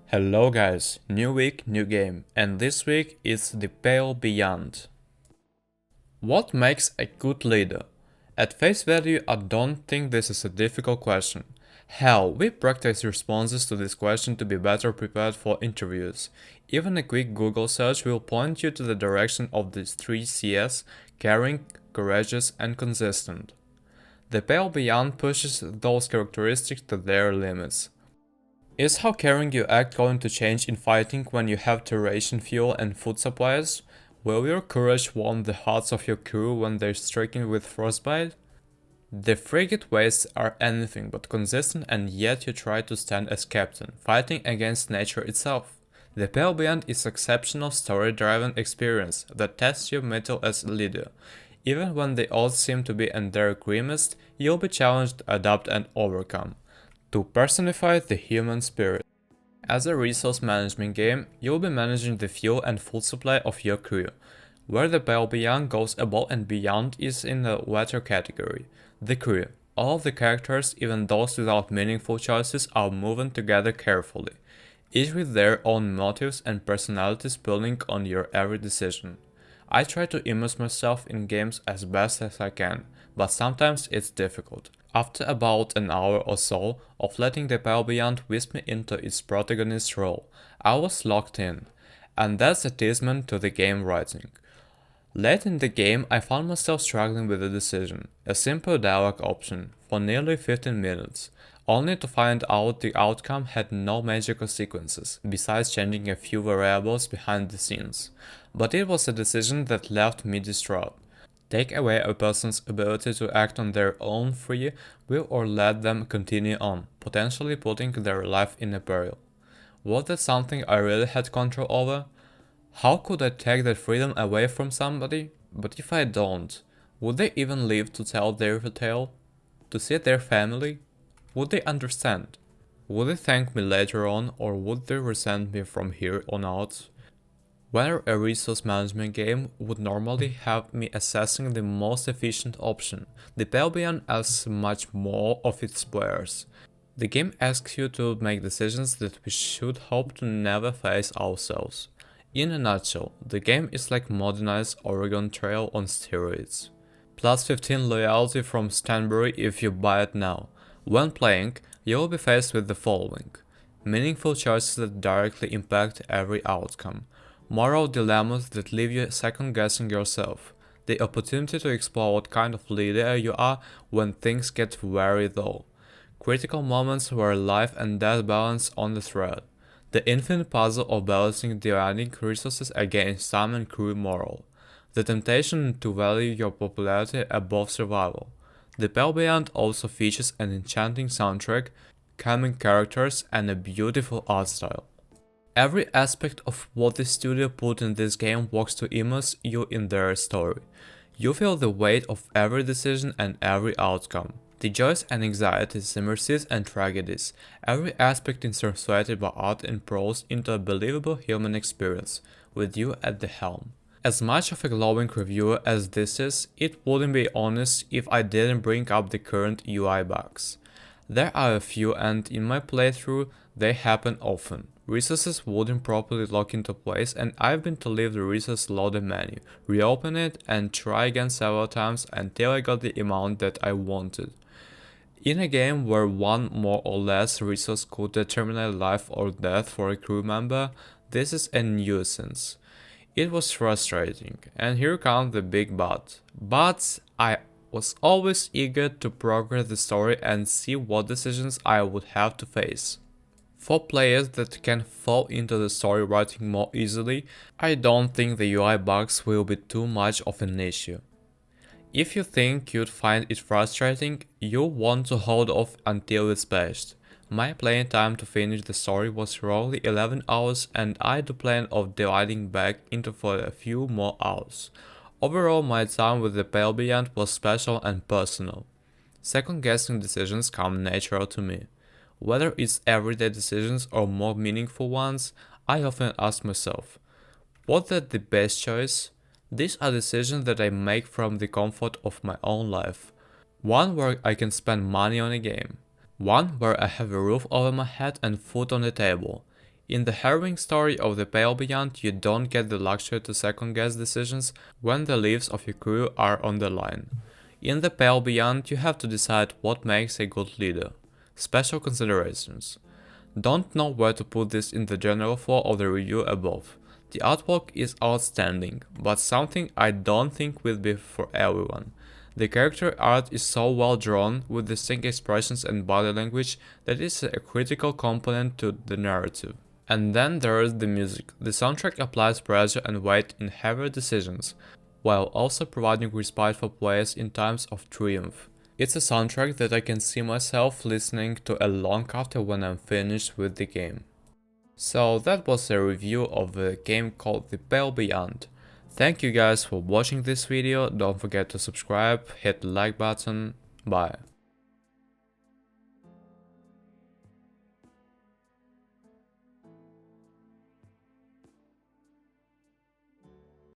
Hello guys, new week, new game, and this week is the Pale Beyond. What makes a good leader? At face value, I don't think this is a difficult question. Hell, we practice responses to this question to be better prepared for interviews. Even a quick Google search will point you to the direction of these three C's: caring, courageous, and consistent. The Pale Beyond pushes those characteristics to their limits. Is how caring you act going to change in fighting when you have to ration fuel and food supplies? Will your courage warm the hearts of your crew when they're stricken with frostbite? The frigate wastes are anything but consistent, and yet you try to stand as captain, fighting against nature itself. The Pale Beyond is exceptional story-driven experience that tests your mettle as a leader. Even when the odds seem to be in their grimmest, you'll be challenged to adapt and overcome. To personify the human spirit. As a resource management game, you'll be managing the fuel and food supply of your crew. Where the Pale Beyond goes above and beyond is in the latter category. The crew. All of the characters, even those without meaningful choices, are moving together carefully, each with their own motives and personalities pulling on your every decision. I try to immerse myself in games as best as I can, but sometimes it's difficult. After about an hour or so of letting the Pale Beyond whisk me into its protagonist role, I was locked in, and that's a testament to the game writing. Late in the game, I found myself struggling with a decision, a simple dialogue option, for nearly 15 minutes, only to find out the outcome had no major consequences, besides changing a few variables behind the scenes. But it was a decision that left me distraught. Take away a person's ability to act on their own free will or let them continue on, potentially putting their life in peril. Was that something I really had control over? How could I take that freedom away from somebody? But if I don't, would they even live to tell their tale? To see their family? Would they understand? Would they thank me later on, or would they resent me from here on out? Where a resource management game would normally have me assessing the most efficient option, the Pale Beyond asks much more of its players. The game asks you to make decisions that we should hope to never face ourselves. In a nutshell, the game is like modernized Oregon Trail on steroids. Plus 15 loyalty from Stanbury if you buy it now. When playing, you will be faced with the following: meaningful choices that directly impact every outcome, moral dilemmas that leave you second-guessing yourself, the opportunity to explore what kind of leader you are when things get very dull, critical moments where life and death balance on the thread, the infinite puzzle of balancing demanding resources against time and crew morale, the temptation to value your popularity above survival. The Pale Beyond also features an enchanting soundtrack, calming characters, and a beautiful art style. Every aspect of what the studio put in this game works to immerse you in their story. You feel the weight of every decision and every outcome, the joys and anxieties, the mercies and tragedies, every aspect is translated by art and prose into a believable human experience, with you at the helm. As much of a glowing reviewer as this is, it wouldn't be honest if I didn't bring up the current UI bugs. There are a few, and in my playthrough they happen often. Resources wouldn't properly lock into place, and I've been to leave the resource loaded menu, reopen it, and try again several times until I got the amount that I wanted. In a game where one more or less resource could determine life or death for a crew member, this is a nuisance. It was frustrating, and here comes the big but. But I was always eager to progress the story and see what decisions I would have to face. For players that can fall into the story writing more easily, I don't think the UI bugs will be too much of an issue. If you think you'd find it frustrating, you'll want to hold off until it's patched. My playing time to finish the story was roughly 11 hours, and I do plan of dividing back into for a few more hours. Overall, my time with the Pale Beyond was special and personal. Second-guessing decisions come natural to me. Whether it's everyday decisions or more meaningful ones, I often ask myself, was that the best choice? These are decisions that I make from the comfort of my own life. One where I can spend money on a game. One where I have a roof over my head and food on the table. In the harrowing story of The Pale Beyond, you don't get the luxury to second-guess decisions when the lives of your crew are on the line. In The Pale Beyond, you have to decide what makes a good leader. Special considerations. Don't know where to put this in the general flow of the review above. The artwork is outstanding, but something I don't think will be for everyone. The character art is so well drawn, with distinct expressions and body language, that it's a critical component to the narrative. And then there is the music. The soundtrack applies pressure and weight in heavier decisions, while also providing respite for players in times of triumph. It's a soundtrack that I can see myself listening to a long after when I'm finished with the game. So that was a review of a game called The Pale Beyond. Thank you guys for watching this video, don't forget to subscribe, hit the like button, bye.